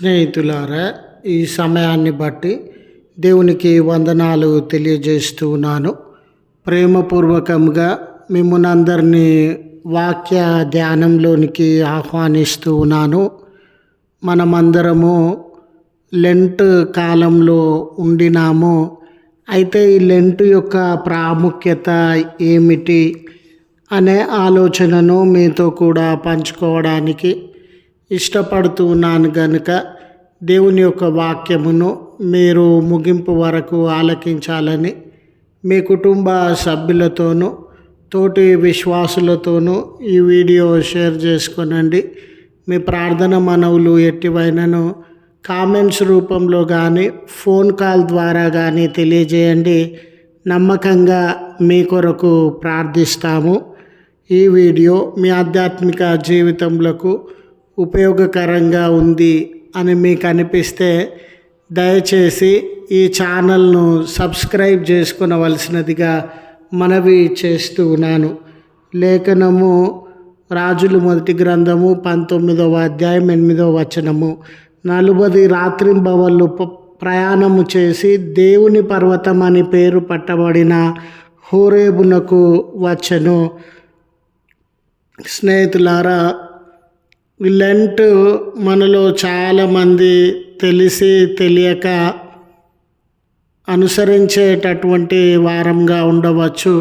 స్నేహితులారా, ఈ సమయాన్ని బట్టి దేవునికి వందనాలు తెలియజేస్తూ ఉన్నాను. ప్రేమపూర్వకంగా మిమ్మల్ని అందరినీ వాక్య ధ్యానంలోనికి ఆహ్వానిస్తూ ఉన్నాను. మనమందరము లెంట్ కాలంలో ఉండినాము. అయితే ఈ లెంట్ యొక్క ప్రాముఖ్యత ఏమిటి అనే ఆలోచనను మీతో కూడా పంచుకోవడానికి ఇష్టపడుతూ ఉన్నాను కనుక దేవుని యొక్క వాక్యమును మీరు ముగింపు వరకు ఆలకించాలని మీ కుటుంబ సభ్యులతోనూ తోటి విశ్వాసులతోనూ ఈ వీడియో షేర్ చేసుకొనండి. మీ ప్రార్థన మనవులు ఎట్టివైనను కామెంట్స్ రూపంలో కానీ ఫోన్ కాల్ ద్వారా కానీ తెలియజేయండి. నమ్మకంగా మీ కొరకు ప్రార్థిస్తాము. ఈ వీడియో మీ ఆధ్యాత్మిక జీవితంలో ఉపయోగకరంగా ఉంది అని మీకు అనిపిస్తే దయచేసి ఈ ఛానల్ను సబ్స్క్రైబ్ చేసుకునవలసినదిగా మనవి చేస్తూ ఉన్నాను. లేఖనము రాజులు మొదటి గ్రంథము 19వ అధ్యాయం 8వ వచనము. 40 రాత్రింబవళ్ళు ప్రయాణము చేసి దేవుని పర్వతం అని పేరు పట్టబడిన హోరేబునకు వచ్చెను. స్నేహితులారా, లెంట్ మనలో చాలామంది తెలిసి తెలియక అనుసరించేటటువంటి వారంగా ఉండవచ్చు.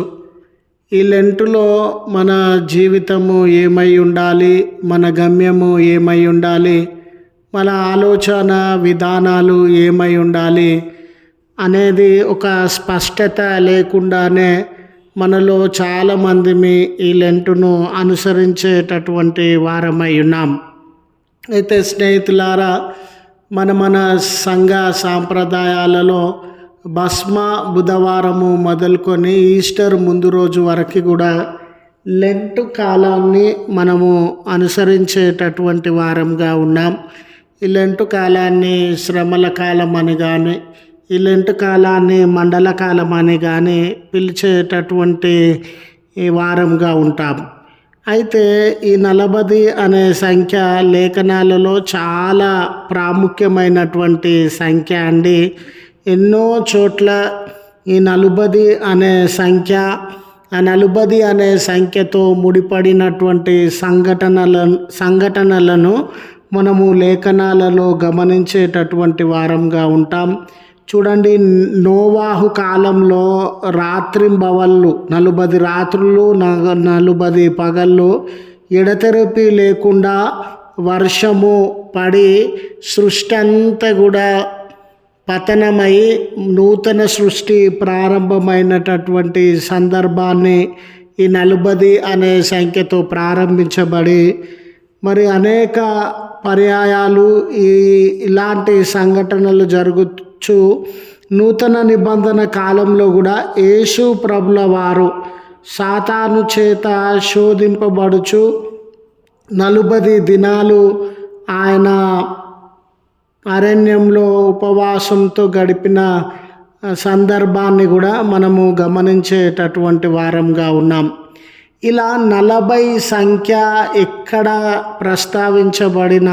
ఈ లెంటులో మన జీవితము ఏమై ఉండాలి, మన గమ్యము ఏమై ఉండాలి, మన ఆలోచన విధానాలు ఏమై ఉండాలి అనేది ఒక స్పష్టత లేకుండానే మనలో చాలామంది ఈ లెంటును అనుసరించేటటువంటి వారమై ఉన్నాం. అయితే స్నేహితులారా, మన సంఘ సాంప్రదాయాలలో భస్మ బుధవారము మొదలుకొని ఈస్టర్ ముందు రోజు వరకు కూడా లెంట్ కాలాన్ని మనము అనుసరించేటటువంటి వారంగా ఉన్నాం. ఈ లెంట్ కాలాన్ని శ్రమల కాలం అని కానీ, ఈ లెంట్ కాలాన్ని మండల కాలం అని కానీ పిలిచేటటువంటి ఈ వారంగా ఉంటాం. అయితే ఈ 40 అనే సంఖ్య లేఖనాలలో చాలా ప్రాముఖ్యమైనటువంటి సంఖ్య అండి. ఎన్నో చోట్ల ఈ 40 అనే సంఖ్య, ఆ 40 అనే సంఖ్యతో ముడిపడినటువంటి సంఘటనలను మనము లేఖనాలలో గమనించేటటువంటి వారంగా ఉంటాం. చూడండి, నోవాహు కాలంలో రాత్రింబవళ్ళు 40 రాత్రులు 40 పగళ్ళు ఎడతెరపి లేకుండా వర్షము పడి సృష్టి అంతా కూడా పతనమై నూతన సృష్టి ప్రారంభమైనటువంటి సందర్భాన్ని ఈ 40 అనే సంఖ్యతో ప్రారంభించబడి మరి అనేక పర్యాయాలు ఇలాంటి సంఘటనలు జరుగుతూ నూతన నిబంధన కాలంలో కూడా యేసు ప్రభుల వారు సాతాను చేత శోధింపబడుచు 40 దినాలు ఆయన అరణ్యంలో ఉపవాసంతో గడిపిన సందర్భాన్ని కూడా మనము గమనించేటటువంటి వారంగా ఉన్నాం. ఇలా 40 సంఖ్య ఎక్కడ ప్రస్తావించబడిన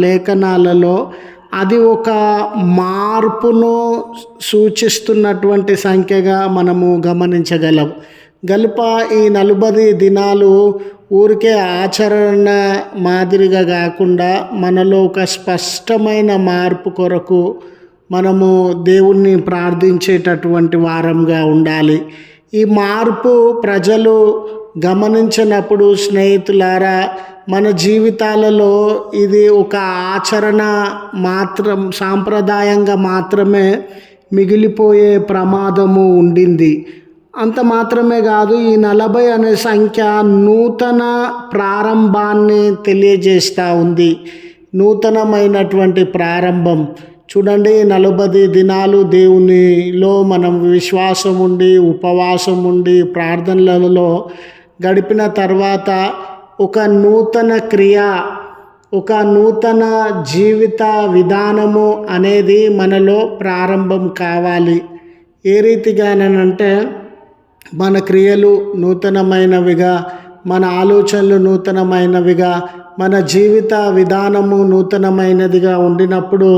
లేఖనాలలో అది ఒక మార్పును సూచిస్తున్నటువంటి సంఖ్యగా మనము గమనించగలం. ఈ 40 దినాలు ఊరికే ఆచరణ మాదిరిగా కాకుండా మనలో ఒక స్పష్టమైన మార్పు కొరకు మనము దేవుణ్ణి ప్రార్థించేటటువంటి వారంగా ఉండాలి. ఈ మార్పు ప్రజలు గమనించినప్పుడు స్నేహితులారా, మన జీవితాలలో ఇది ఒక ఆచరణ సాంప్రదాయంగా మాత్రమే మిగిలిపోయే ప్రమాదము ఉండింది. అంత మాత్రమే కాదు, ఈ 40 అనే సంఖ్య నూతన ప్రారంభాన్ని తెలియజేస్తూ ఉంది. నూతనమైనటువంటి ప్రారంభం. చూడండి, 40 దినాలు దేవునిలో మనం విశ్వాసం ఉండి ఉపవాసం ఉండి ప్రార్థనలలో గడిపిన తర్వాత ఒక నూతన క్రియ, ఒక నూతన జీవిత విధానము అనేది మనలో ప్రారంభం కావాలి. ఏ రీతిగానంటే మన క్రియలు నూతనమైనవిగా, మన ఆలోచనలు నూతనమైనవిగా, మన జీవిత విధానము నూతనమైనదిగా ఉండినప్పుడు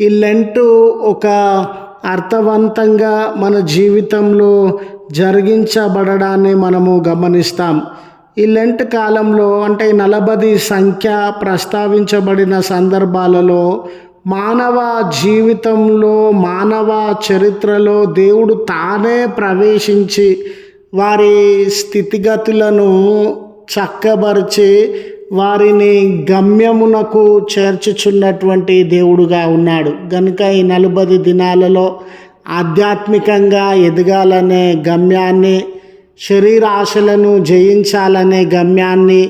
ఈ లెంటు ఒక అర్థవంతంగా మన జీవితంలో జరిగించబడడాన్ని మనము గమనిస్తాం. ఈ లెంట్ కాలంలో అంటే 40 సంఖ్య ప్రస్తావించబడిన సందర్భాలలో మానవ జీవితంలో, మానవ చరిత్రలో దేవుడు తానే ప్రవేశించి వారి స్థితిగతులను చక్కబరిచి వారిని గమ్యమునకు చేర్చుచున్నటువంటి దేవుడుగా ఉన్నాడు. కనుక ఈ 40 దినాలలో ఆధ్యాత్మికంగా ఎదగాలనే గమ్యాన్ని, శరీర ఆశలను జయించాలనే గమ్యాన్ని,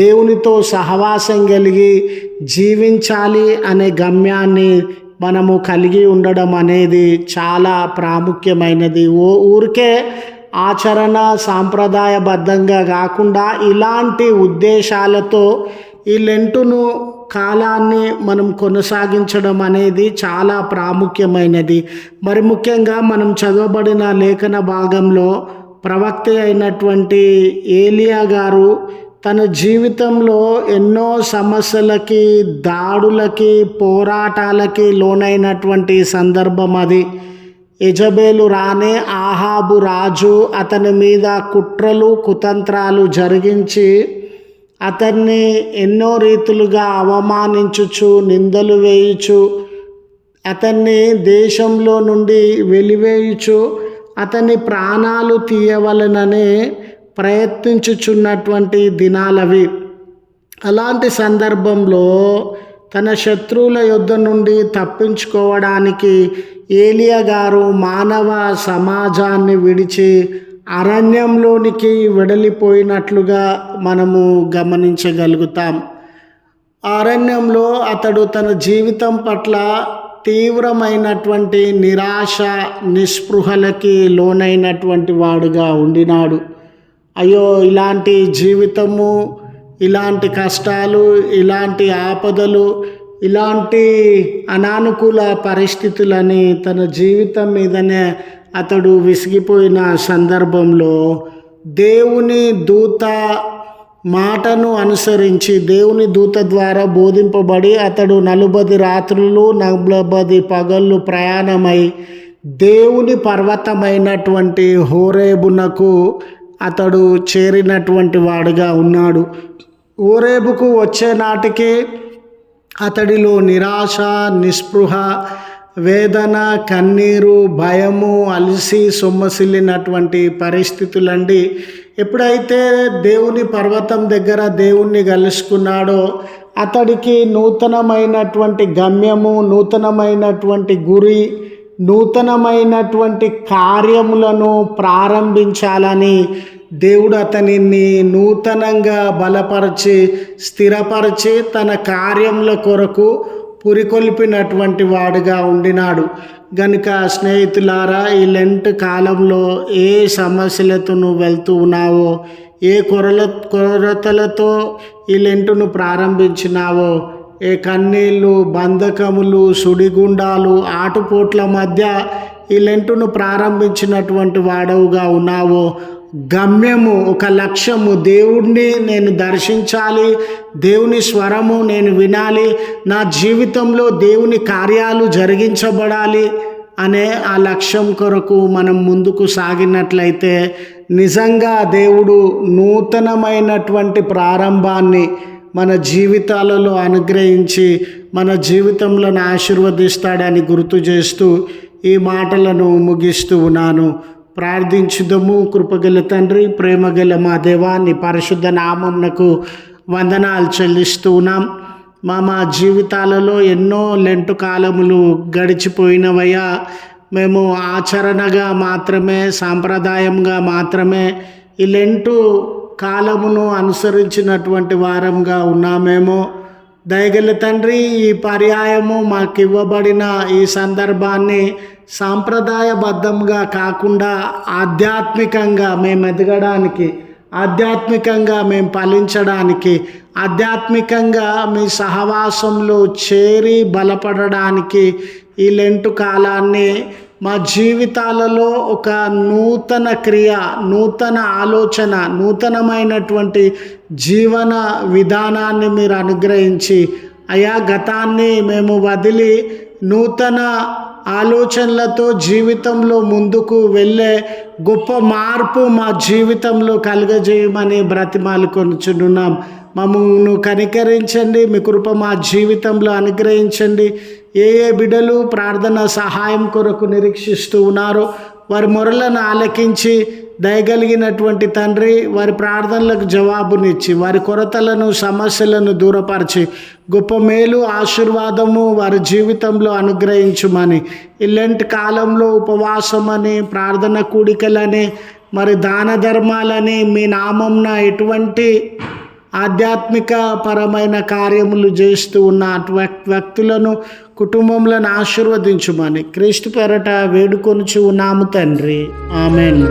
దేవునితో సహవాసం కలిగి జీవించాలి అనే గమ్యాన్ని మనము కలిగి ఉండడం అనేది చాలా ప్రాముఖ్యమైనది. ఊరికే ఆచరణ సాంప్రదాయబద్ధంగా కాకుండా ఇలాంటి ఉద్దేశాలతో ఈ లెంటును కాలాన్ని మనం కొనసాగించడం అనేది చాలా ప్రాముఖ్యమైనది. మరి ముఖ్యంగా మనం చదవబడిన లేఖన భాగంలో ప్రవక్త అయినటువంటి ఏలియా గారు తన జీవితంలో ఎన్నో సమస్యలకి, దాడులకి, పోరాటాలకి లోనైనటువంటి సందర్భం అది. యెజబేలు రానే ఆహాబు రాజు అతని మీద కుట్రలు, కుతంత్రాలు జరిగించి అతన్ని ఎన్నో రీతులుగా అవమానించుచు, నిందలు వేయుచు, అతన్ని దేశంలో నుండి వెలివేయుచు, అతని ప్రాణాలు తీయవలనని ప్రయత్నించుచున్నటువంటి దినాలవి. అలాంటి సందర్భంలో తన శత్రువుల యొద్ద నుండి తప్పించుకోవడానికి ఏలియా గారు మానవ సమాజాన్ని విడిచి అరణ్యంలోనికి వెడలిపోయినట్లుగా మనము గమనించగలుగుతాం. అరణ్యంలో అతడు తన జీవితం పట్ల తీవ్రమైనటువంటి నిరాశ, నిస్పృహలకి లోనైనటువంటి వాడుగా ఉండినాడు. అయ్యో, ఇలాంటి జీవితము, ఇలాంటి కష్టాలు, ఇలాంటి ఆపదలు, ఇలాంటి అనానుకూల పరిస్థితులని తన జీవితం మీదనే అతడు విసిగిపోయిన సందర్భంలో దేవుని దూత మాటను అనుసరించి, దేవుని దూత ద్వారా బోధింపబడి అతడు 40 రాత్రులు 40 పగళ్ళు ప్రయాణమై దేవుని పర్వతమైనటువంటి హోరేబునకు అతడు చేరినటువంటి వాడుగా ఉన్నాడు. హోరేబుకు వచ్చే నాటికి అతడిలో నిరాశ, నిస్పృహ, వేదన, కన్నీరు, భయము, అలసి సొమ్మసిల్లినటువంటి పరిస్థితులండి. ఎప్పుడైతే దేవుని పర్వతం దగ్గర దేవుణ్ణి కలుసుకున్నాడో అతడికి నూతనమైనటువంటి గమ్యము, నూతనమైనటువంటి గురి, నూతనమైనటువంటి కార్యములను ప్రారంభించాలని దేవుడు అతనిని నూతనంగా బలపరిచి, స్థిరపరిచి తన కార్యముల కొరకు పురికొల్పినటువంటి వాడుగా ఉండినాడు. గనుక స్నేహితులారా, ఈ లెంట్ కాలంలో ఏ సమస్యలతో నువ్వు వెళ్తూ ఉన్నావో, ఏ కొరతలతో ఈ లెంటును ప్రారంభించినావో, ఏ కన్నీళ్ళు, బంధకములు, సుడిగుండాలు, ఆటుపోట్ల మధ్య ఈ లెంటును ప్రారంభించినటువంటి వాడవుగా ఉన్నావో, గమ్యము, ఒక లక్ష్యము, దేవుణ్ణి నేను దర్శించాలి, దేవుని స్వరము నేను వినాలి, నా జీవితంలో దేవుని కార్యాలు జరిగించబడాలి అనే ఆ లక్ష్యం కొరకు మనం ముందుకు సాగినట్లయితే నిజంగా దేవుడు నూతనమైనటువంటి ప్రారంభాన్ని మన జీవితాలలో అనుగ్రహించి మన జీవితంలో ఆశీర్వదిస్తాడని గుర్తు చేస్తూ ఈ మాటలను ముగిస్తూ ఉన్నాను. ప్రార్థించుదము. కృపగల తండ్రి, ప్రేమగల మా దేవా, నీ పరిశుద్ధ నామమునకు వందనాలు చెల్లిస్తూ ఉన్నాం. మా జీవితాలలో ఎన్నో లెంటు కాలములు గడిచిపోయినవయ్యా. మేము ఆచరణగా మాత్రమే, సాంప్రదాయంగా మాత్రమే ఈ లెంటు కాలమును అనుసరించినటువంటి వారంగా ఉన్నామేమో. దయగల తండ్రి, ఈ పర్యాయము మాకు ఇవ్వబడిన ఈ సందర్భాన్ని సాంప్రదాయబద్ధంగా కాకుండా ఆధ్యాత్మికంగా మేము ఎదగడానికి, ఆధ్యాత్మికంగా మేము ఫలించడానికి, ఆధ్యాత్మికంగా మీ సహవాసంలో చేరి బలపడడానికి ఈ లెంటు కాలాన్ని మా జీవితాలలో ఒక నూతన క్రియ, నూతన ఆలోచన, నూతనమైనటువంటి జీవన విధానాన్ని మీరు అనుగ్రహించి అయా గతాన్ని మేము వదిలి నూతన ఆలోచనలతో జీవితంలో ముందుకు వెళ్ళే గొప్ప మార్పు మా జీవితంలో కలుగజేయమని బ్రతిమాలుకొనుచున్నాం. మమ్మల్ని కనికరించండి, మీ కృప మా జీవితంలో అనుగ్రహించండి. ఏ బిడ్డలు ప్రార్థన సహాయం కొరకు నిరీక్షిస్తూ ఉన్నారో వారి మొరలను ఆలకించి దయగలిగినటువంటి తండ్రి వారి ప్రార్థనలకు జవాబునిచ్చి వారి కొరతలను సమస్యలను దూరపరిచి గొప్ప మేలు ఆశీర్వాదము వారి జీవితంలో అనుగ్రహించుమని, ఇలాంటి కాలంలో ఉపవాసమని, ప్రార్థన కూడికలని, మరి దాన ధర్మాలని, మీ నామంన ఎటువంటి ఆధ్యాత్మిక పరమైన కార్యములు చేస్తూ ఉన్న వ్యక్తులను, కుటుంబములను ఆశీర్వదించుమని క్రీస్తు పేరట వేడుకొనుచు ఉన్నాము తండ్రి. ఆమెన్.